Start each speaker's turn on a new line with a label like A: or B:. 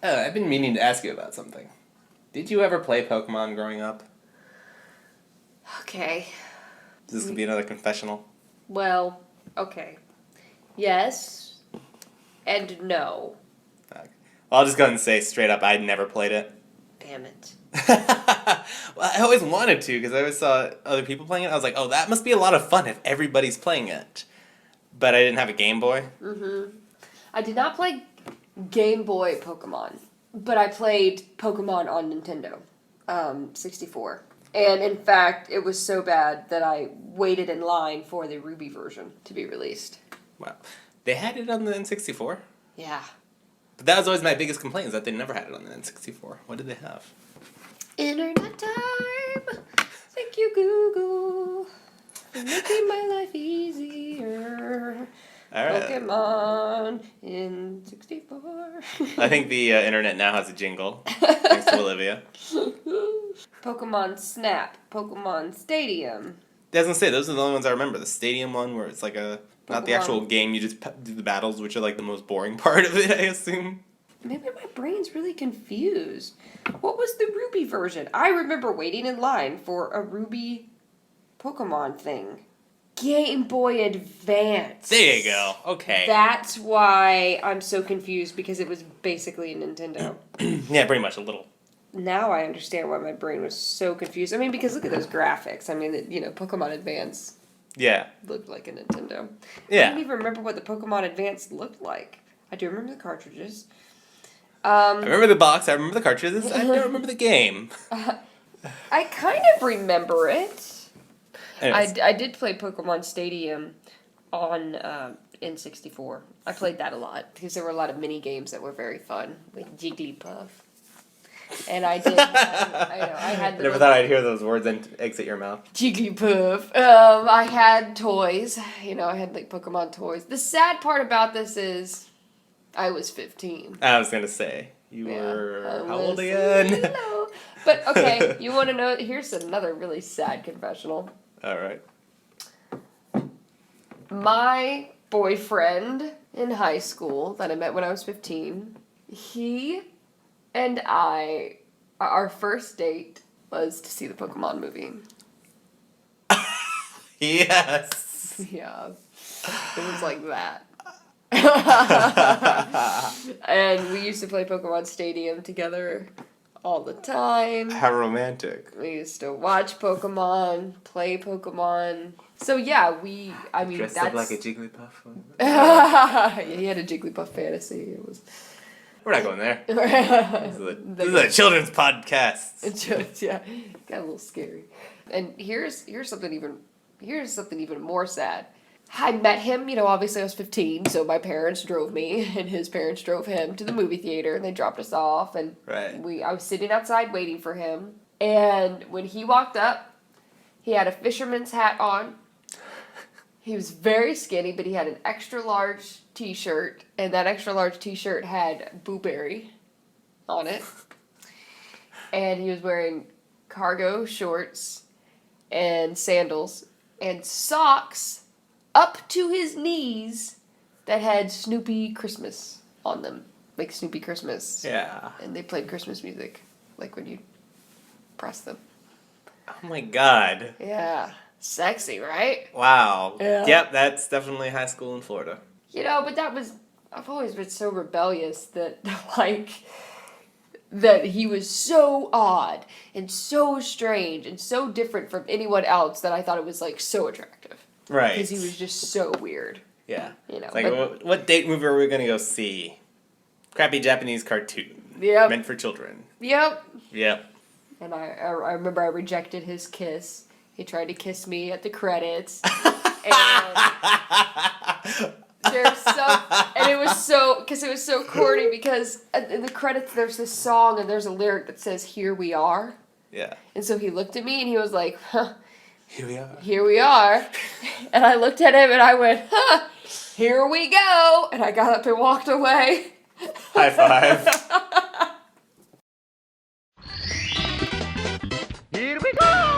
A: Oh, I've been meaning to ask you about something. Did you ever play Pokemon growing up?
B: Okay.
A: This could be another confessional.
B: Well, okay. Yes and no.
A: Okay. Well, I'll just go ahead and say straight up, I'd never played it.
B: Damn it.
A: Well, I always wanted to because I always saw other people playing it. I was like, oh, that must be a lot of fun if everybody's playing it. But I didn't have a Game Boy.
B: Mm-hmm. I did not play Game Boy Pokemon, but I played Pokemon on Nintendo 64. And in fact, it was so bad that I waited in line for the Ruby version to be released.
A: Wow. They had it on the N64?
B: Yeah.
A: But that was always my biggest complaint, is that they never had it on the N64. What did they have?
B: Internet time! Thank you, Google, for making my life easier.
A: All right.
B: Pokemon in 64.
A: I think the internet now has a jingle, thanks to Olivia.
B: Pokemon Snap, Pokemon Stadium.
A: Doesn't say, those are the only ones I remember. The Stadium one, where it's like a... Not the
B: Pokemon.
A: actual game, you just do the battles, which are like the most boring part of it, I assume.
B: Maybe my brain's really confused. What was the Ruby version? I remember waiting in line for a Ruby Pokemon thing. Game Boy Advance.
A: There you go. Okay.
B: That's why I'm so confused, because it was basically a Nintendo.
A: Yeah, pretty much a little.
B: Now I understand why my brain was so confused. I mean, because look at those graphics. I mean, Pokemon Advance
A: Yeah.
B: looked like a Nintendo.
A: Yeah.
B: I don't even remember what the Pokemon Advance looked like. I do remember the cartridges.
A: I remember the box, I remember the cartridges, I don't remember the game.
B: I kind of remember it. I did play Pokemon Stadium on N64. I played that a lot because there were a lot of mini games that were very fun, like Jigglypuff. And I did. I had.
A: I never thought I'd hear those words exit your mouth.
B: Jigglypuff. I had toys. I had like Pokemon toys. The sad part about this is, I was 15.
A: I was gonna say you were how old
B: again?
A: again?
B: But okay, you want to know? Here's another really sad confessional.
A: All right.
B: My boyfriend in high school that I met when I was 15, he and I, our first date was to see the Pokemon movie.
A: Yes.
B: Yeah. It was like that. And we used to play Pokemon Stadium together all the time.
A: How romantic.
B: We used to watch Pokemon, play Pokemon. So yeah,
A: Dressed
B: that's...
A: up like a Jigglypuff.
B: Yeah, he had a Jigglypuff fantasy. It was...
A: We're not going there. This is a children's podcast.
B: Yeah, got a little scary. And here's something even more sad. I met him, obviously I was 15, so my parents drove me, and his parents drove him to the movie theater, and they dropped us off, and
A: right.
B: I was sitting outside waiting for him, and when he walked up, he had a fisherman's hat on. He was very skinny, but he had an extra large t-shirt, and that extra large t-shirt had Boo Berry on it, and he was wearing cargo shorts and sandals and socks up to his knees that had Snoopy Christmas on them. Like Snoopy Christmas.
A: Yeah.
B: And they played Christmas music. Like when you press them.
A: Oh my god.
B: Yeah. Sexy, right?
A: Wow.
B: Yeah.
A: Yep, that's definitely high school in Florida.
B: But I've always been so rebellious that, that he was so odd and so strange and so different from anyone else that I thought it was, so attractive.
A: Right.
B: Because he was just so weird.
A: Yeah.
B: It's
A: like, what date movie are we going to go see? Crappy Japanese cartoon.
B: Yep.
A: Meant for children.
B: Yep.
A: Yep.
B: And I remember I rejected his kiss. He tried to kiss me at the credits. And it was so corny because in the credits there's this song and there's a lyric that says, "Here we are."
A: Yeah.
B: And so he looked at me and he was like, "Huh.
A: Here we are.
B: Here we are." And I looked at him and I went, "Huh, here we go." And I got up and walked away.
A: High five.
B: Here we go.